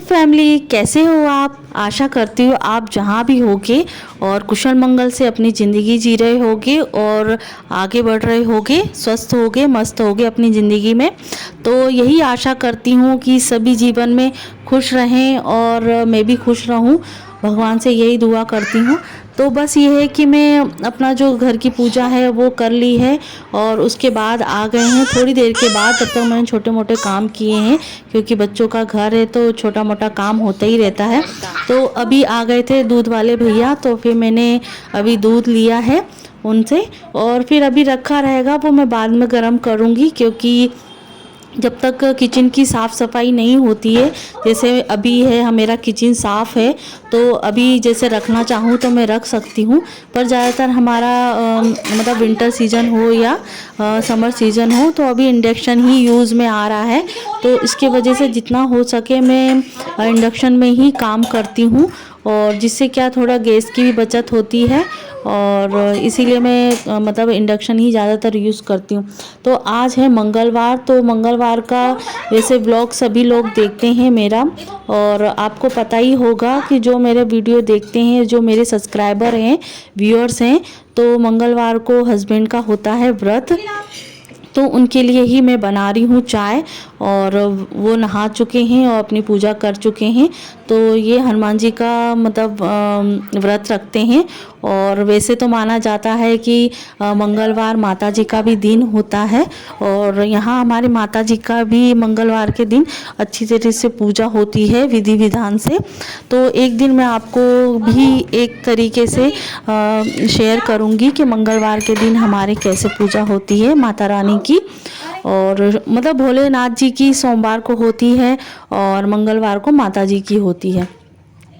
Family, कैसे हो आप? आशा करती हूँ आप जहाँ भी होगे और कुशल मंगल से अपनी ज़िंदगी जी रहे होगे और आगे बढ़ रहे होगे, स्वस्थ होगे, मस्त होगे अपनी ज़िंदगी में। तो यही आशा करती हूँ कि सभी जीवन में खुश रहें और मैं भी खुश रहूँ, भगवान से यही दुआ करती हूँ। तो बस ये है कि मैं अपना जो घर की पूजा है वो कर ली है और उसके बाद आ गए हैं थोड़ी देर के बाद। तब तक मैंने छोटे मोटे काम किए हैं क्योंकि बच्चों का घर है तो छोटा मोटा काम होता ही रहता है। तो अभी आ गए थे दूध वाले भैया, तो फिर मैंने अभी दूध लिया है उनसे और फिर अभी रखा रहेगा, वो मैं बाद में गर्म करूँगी क्योंकि जब तक किचन की साफ़ सफाई नहीं होती है, जैसे अभी है मेरा किचन साफ़ है तो अभी जैसे रखना चाहूँ तो मैं रख सकती हूँ। पर ज़्यादातर हमारा मतलब विंटर सीज़न हो या समर सीज़न हो तो अभी इंडक्शन ही यूज़ में आ रहा है, तो इसके वजह से जितना हो सके मैं इंडक्शन में ही काम करती हूँ और जिससे क्या थोड़ा गैस की भी बचत होती है और इसीलिए मैं मतलब इंडक्शन ही ज़्यादातर यूज़ करती हूँ। तो आज है मंगलवार, तो मंगलवार का वैसे व्लॉग सभी लोग देखते हैं मेरा, और आपको पता ही होगा कि जो मेरे वीडियो देखते हैं, जो मेरे सब्सक्राइबर हैं, व्यूअर्स हैं, तो मंगलवार को हस्बैंड का होता है व्रत, तो उनके लिए ही मैं बना रही हूँ चाय। और वो नहा चुके हैं और अपनी पूजा कर चुके हैं। तो ये हनुमान जी का मतलब व्रत रखते हैं और वैसे तो माना जाता है कि मंगलवार माता जी का भी दिन होता है और यहाँ हमारे माता जी का भी मंगलवार के दिन अच्छी तरह से पूजा होती है विधि विधान से। तो एक दिन मैं आपको भी एक तरीके से शेयर करूँगी कि मंगलवार के दिन हमारे कैसे पूजा होती है माता रानी की, और मतलब भोलेनाथ जी की सोमवार को होती है और मंगलवार को माता जी की होती है।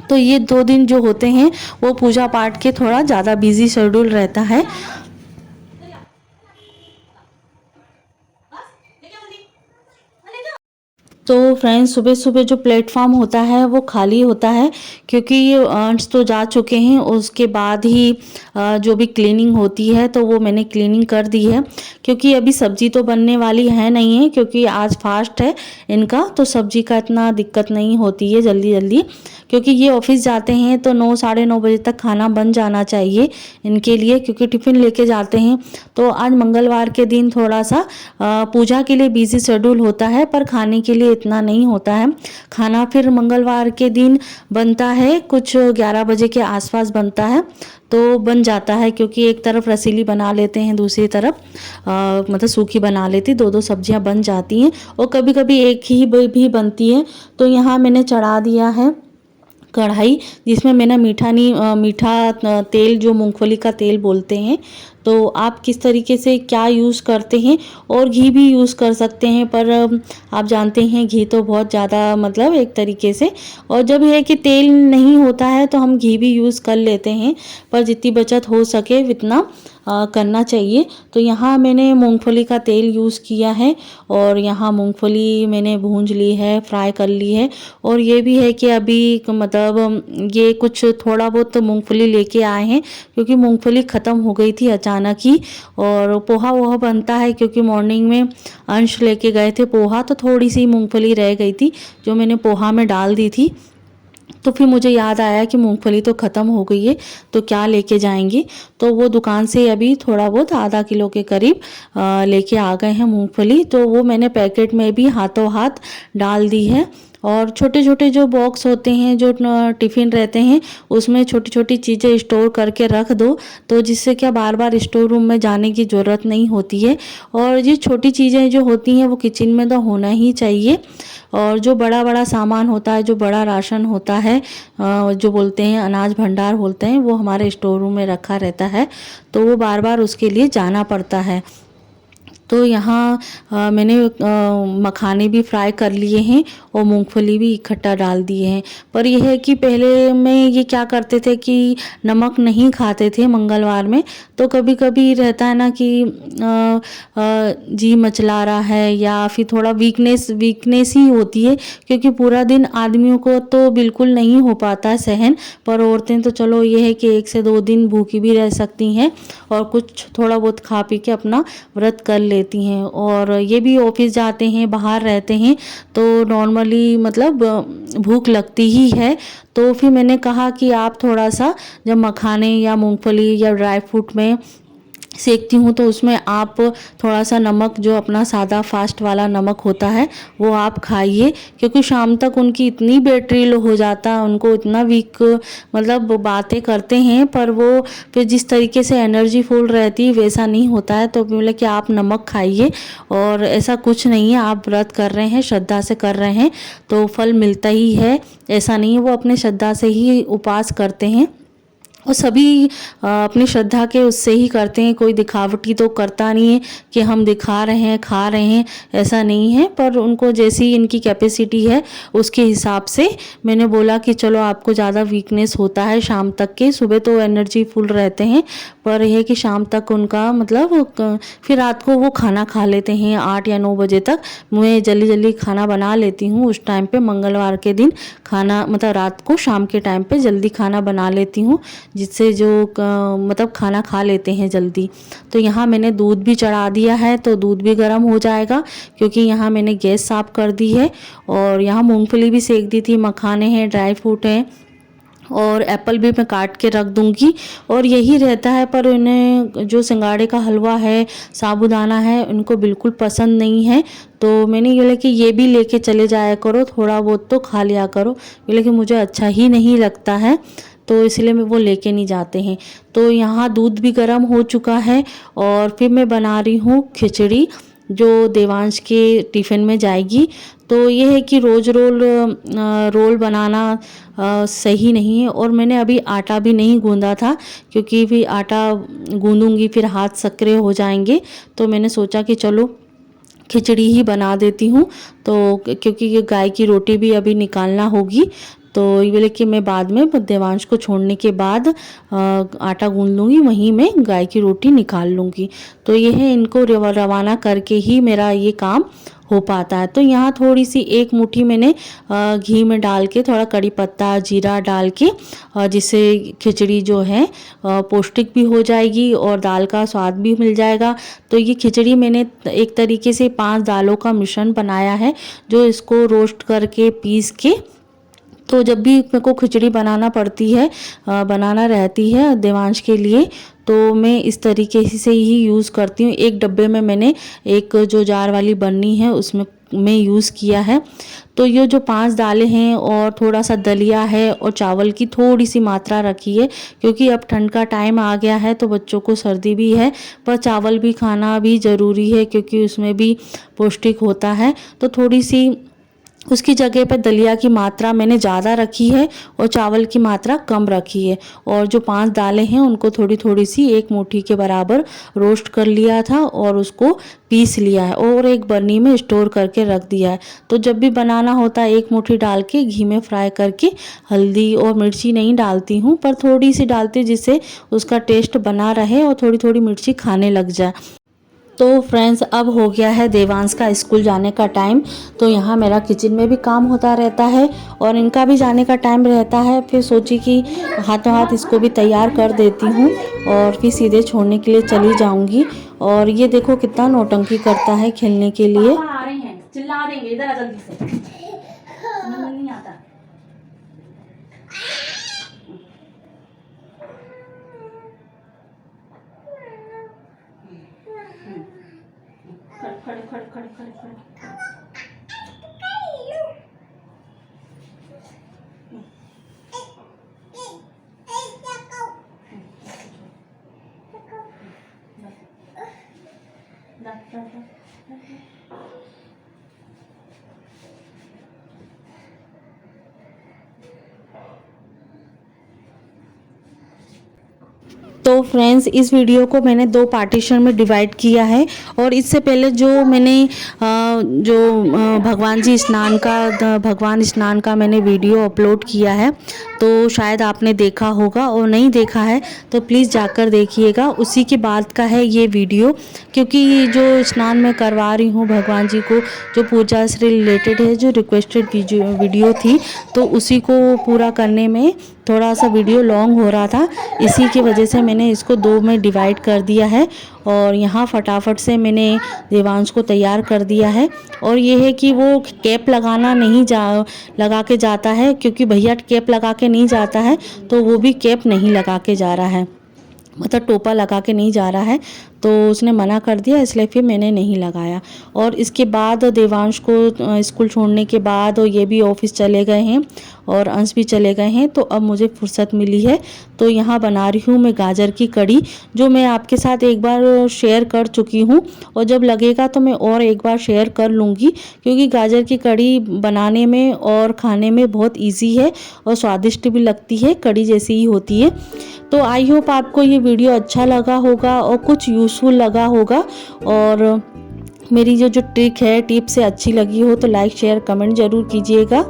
तो ये 2 दिन जो होते हैं वो पूजा पाठ के थोड़ा ज़्यादा बिजी शेड्यूल रहता है। तो फ्रेंड्स, सुबह सुबह जो प्लेटफॉर्म होता है वो खाली होता है क्योंकि ये अंश तो जा चुके हैं, उसके बाद ही जो भी क्लीनिंग होती है तो वो मैंने क्लीनिंग कर दी है क्योंकि अभी सब्जी तो बनने वाली है नहीं है क्योंकि आज फास्ट है इनका, तो सब्जी का इतना दिक्कत नहीं होती है जल्दी जल्दी, क्योंकि ये ऑफिस जाते हैं तो 9 साढ़े 9 बजे तक खाना बन जाना चाहिए इनके लिए क्योंकि टिफ़िन लेके जाते हैं। तो आज मंगलवार के दिन थोड़ा सा पूजा के लिए बिजी शेड्यूल होता है पर खाने के लिए इतना नहीं होता है। खाना फिर मंगलवार के दिन बनता है कुछ 11 बजे के आसपास बनता है, तो बन जाता है क्योंकि एक तरफ रसीली बना लेते हैं, दूसरी तरफ मतलब सूखी बना लेती, 2-2 सब्जियां बन जाती हैं और कभी कभी एक ही भी बनती है। तो यहाँ मैंने चढ़ा दिया है कढ़ाई जिसमें मैंने मीठा तेल, जो मूंगफली का तेल बोलते हैं, तो आप किस तरीके से क्या यूज़ करते हैं, और घी भी यूज़ कर सकते हैं, पर आप जानते हैं घी तो बहुत ज़्यादा मतलब एक तरीके से, और जब ये है कि तेल नहीं होता है तो हम घी भी यूज़ कर लेते हैं, पर जितनी बचत हो सके उतना करना चाहिए। तो यहाँ मैंने मूंगफली का तेल यूज़ किया है और यहाँ मूंगफली मैंने भूंज ली है, फ्राई कर ली है, और ये भी है कि अभी मतलब ये कुछ थोड़ा बहुत मूंगफली लेके आए हैं क्योंकि मूंगफली ख़त्म हो गई थी अचानक ही, और पोहा वोहा बनता है क्योंकि मॉर्निंग में अंश लेके गए थे पोहा, तो थोड़ी सी मूंगफली रह गई थी जो मैंने पोहा में डाल दी थी। तो फिर मुझे याद आया कि मूंगफली तो ख़त्म हो गई है तो क्या लेके जाएंगे, तो वो दुकान से अभी थोड़ा बहुत आधा किलो के करीब लेके आ गए हैं मूंगफली, तो वो मैंने पैकेट में भी हाथों हाथ डाल दी है। और छोटे छोटे जो बॉक्स होते हैं, जो टिफ़िन रहते हैं, उसमें छोटी छोटी चीज़ें स्टोर करके रख दो तो जिससे क्या बार बार स्टोर रूम में जाने की ज़रूरत नहीं होती है, और ये छोटी चीज़ें जो होती हैं वो किचन में तो होना ही चाहिए। और जो बड़ा बड़ा सामान होता है, जो बड़ा राशन होता है, जो बोलते हैं अनाज भंडार बोलते हैं, वो हमारे स्टोर रूम में रखा रहता है, तो वो बार बार उसके लिए जाना पड़ता है। तो यहाँ मैंने मखाने भी फ्राई कर लिए हैं और मूंगफली भी इकट्ठा डाल दिए हैं। पर यह है कि पहले में ये क्या करते थे कि नमक नहीं खाते थे मंगलवार में, तो कभी कभी रहता है ना कि जी मचला रहा है या फिर थोड़ा वीकनेस ही होती है क्योंकि पूरा दिन आदमियों को तो बिल्कुल नहीं हो पाता है सहन, पर औरतें तो चलो ये है कि 1 से 2 दिन भूखी भी रह सकती हैं और कुछ थोड़ा बहुत खा पी के अपना व्रत कर लेती हैं। और ये भी ऑफिस जाते हैं, बाहर रहते हैं, तो नॉर्मली मतलब भूख लगती ही है। तो फिर मैंने कहा कि आप थोड़ा सा जब मखाने या मूंगफली या ड्राई फ्रूट में सेकती हूँ तो उसमें आप थोड़ा सा नमक, जो अपना सादा फास्ट वाला नमक होता है, वो आप खाइए, क्योंकि शाम तक उनकी इतनी बैटरी लो हो जाता है, उनको इतना वीक मतलब बातें करते हैं पर वो फिर जिस तरीके से एनर्जी फुल रहती है वैसा नहीं होता है। तो बोले कि आप नमक खाइए, और ऐसा कुछ नहीं है, आप व्रत कर रहे हैं, श्रद्धा से कर रहे हैं तो फल मिलता ही है, ऐसा नहीं है। वो अपने श्रद्धा से ही उपवास करते हैं, और सभी अपनी श्रद्धा के उससे ही करते हैं, कोई दिखावटी तो करता नहीं है कि हम दिखा रहे हैं, खा रहे हैं, ऐसा नहीं है। पर उनको जैसी इनकी कैपेसिटी है उसके हिसाब से मैंने बोला कि चलो, आपको ज़्यादा वीकनेस होता है शाम तक के, सुबह तो एनर्जी फुल रहते हैं, पर यह कि शाम तक उनका मतलब फिर रात को वो खाना खा लेते हैं 8 या 9 बजे तक। मैं जल्दी जल्दी खाना बना लेती हूँ उस टाइम पे, मंगलवार के दिन खाना मतलब रात को शाम के टाइम पे जल्दी खाना बना लेती हूँ, जिससे जो मतलब खाना खा लेते हैं जल्दी। तो यहाँ मैंने दूध भी चढ़ा दिया है, तो दूध भी गर्म हो जाएगा, क्योंकि यहाँ मैंने गैस साफ़ कर दी है। और यहाँ मूंगफली भी सेक दी थी, मखाने हैं, ड्राई फ्रूट हैं, और एप्पल भी मैं काट के रख दूंगी। और यही रहता है, पर इन्हें जो सिंगाड़े का हलवा है, साबूदाना है, उनको बिल्कुल पसंद नहीं है। तो मैंने ये बोला कि ये भी लेके चले जाया करो, थोड़ा बहुत तो खा लिया करो, लेकिन मुझे अच्छा ही नहीं लगता है, तो इसलिए मैं वो लेके नहीं जाते हैं। तो यहाँ दूध भी गर्म हो चुका है, और फिर मैं बना रही हूँ खिचड़ी, जो देवांश के टिफ़िन में जाएगी। तो ये है कि रोज़ रोल बनाना सही नहीं है, और मैंने अभी आटा भी नहीं गूंदा था, क्योंकि फिर आटा गूंदूंगी फिर हाथ सकरे हो जाएंगे। तो मैंने सोचा कि चलो खिचड़ी ही बना देती हूँ, तो क्योंकि ये गाय की रोटी भी अभी निकालना होगी। तो ये बोले कि मैं बाद में देवांश को छोड़ने के बाद आटा गूंद लूँगी, वहीं मैं गाय की रोटी निकाल लूँगी। तो ये है, इनको रवाना करके ही मेरा ये काम हो पाता है। तो यहाँ थोड़ी सी 1 मुट्ठी मैंने घी में डाल के, थोड़ा कड़ी पत्ता जीरा डाल के, जिससे खिचड़ी जो है पौष्टिक भी हो जाएगी और दाल का स्वाद भी मिल जाएगा। तो ये खिचड़ी मैंने एक तरीके से 5 दालों का मिश्रण बनाया है, जो इसको रोस्ट करके पीस के, तो जब भी मेरे को खिचड़ी बनाना पड़ती है, बनाना रहती है देवांश के लिए, तो मैं इस तरीके से ही यूज़ करती हूँ। एक डब्बे में मैंने एक जो जार वाली बन्नी है उसमें मैं यूज़ किया है। तो ये जो 5 दालें हैं और थोड़ा सा दलिया है और चावल की थोड़ी सी मात्रा रखी है, क्योंकि अब ठंड का टाइम आ गया है तो बच्चों को सर्दी भी है, पर चावल भी खाना भी ज़रूरी है, क्योंकि उसमें भी पौष्टिक होता है। तो थोड़ी सी उसकी जगह पर दलिया की मात्रा मैंने ज़्यादा रखी है और चावल की मात्रा कम रखी है। और जो 5 दालें हैं उनको थोड़ी थोड़ी सी 1 मुट्ठी के बराबर रोस्ट कर लिया था और उसको पीस लिया है, और एक बर्नी में स्टोर करके रख दिया है। तो जब भी बनाना होता है 1 मुट्ठी डाल के घी में फ्राई करके, हल्दी और मिर्ची नहीं डालती हूँ, पर थोड़ी सी डालती हूँ जिससे उसका टेस्ट बना रहे और थोड़ी थोड़ी मिर्ची खाने लग जाए। तो फ्रेंड्स, अब हो गया है देवांश का स्कूल जाने का टाइम। तो यहाँ मेरा किचन में भी काम होता रहता है और इनका भी जाने का टाइम रहता है। फिर सोची कि हाथों हाथ इसको भी तैयार कर देती हूँ और फिर सीधे छोड़ने के लिए चली जाऊँगी। और ये देखो कितना नौटंकी करता है खेलने के लिए। आ रहे हैं, चिल्ला देंगे, इधर आ जल्दी से, नहीं आता। खड़े खड़े खड़े खड़े खड़े तो फ्रेंड्स, इस वीडियो को मैंने 2 पार्टीशन में डिवाइड किया है। और इससे पहले जो मैंने भगवान स्नान का मैंने वीडियो अपलोड किया है, तो शायद आपने देखा होगा, और नहीं देखा है तो प्लीज़ जाकर देखिएगा। उसी के बाद का है ये वीडियो, क्योंकि जो स्नान मैं करवा रही हूँ भगवान जी को, जो पूजा से रिलेटेड है, जो रिक्वेस्टेड वीडियो थी, तो उसी को पूरा करने में थोड़ा सा वीडियो लॉन्ग हो रहा था, इसी की वजह से मैंने इसको 2 में डिवाइड कर दिया है। और यहाँ फटाफट से मैंने देवांश को तैयार कर दिया है। और ये है कि वो कैप लगाना नहीं लगा के जाता है, क्योंकि भैया कैप लगा के नहीं जाता है, तो वो भी कैप नहीं लगा के जा रहा है, मतलब टोपा लगा के नहीं जा रहा है। तो उसने मना कर दिया, इसलिए फिर मैंने नहीं लगाया। और इसके बाद देवांश को स्कूल छोड़ने के बाद ये भी ऑफिस चले गए हैं और अंश भी चले गए हैं, तो अब मुझे फुर्सत मिली है। तो यहाँ बना रही हूँ मैं गाजर की कड़ी, जो मैं आपके साथ एक बार शेयर कर चुकी हूँ, और जब लगेगा तो मैं और एक बार शेयर कर लूँगी, क्योंकि गाजर की कड़ी बनाने में और खाने में बहुत ईजी है और स्वादिष्ट भी लगती है, कड़ी जैसी ही होती है। तो आई होप आपको ये वीडियो अच्छा लगा होगा और कुछ यूज़फुल लगा होगा, और मेरी जो ट्रिक है, टिप्स है, अच्छी लगी हो तो लाइक शेयर कमेंट ज़रूर कीजिएगा।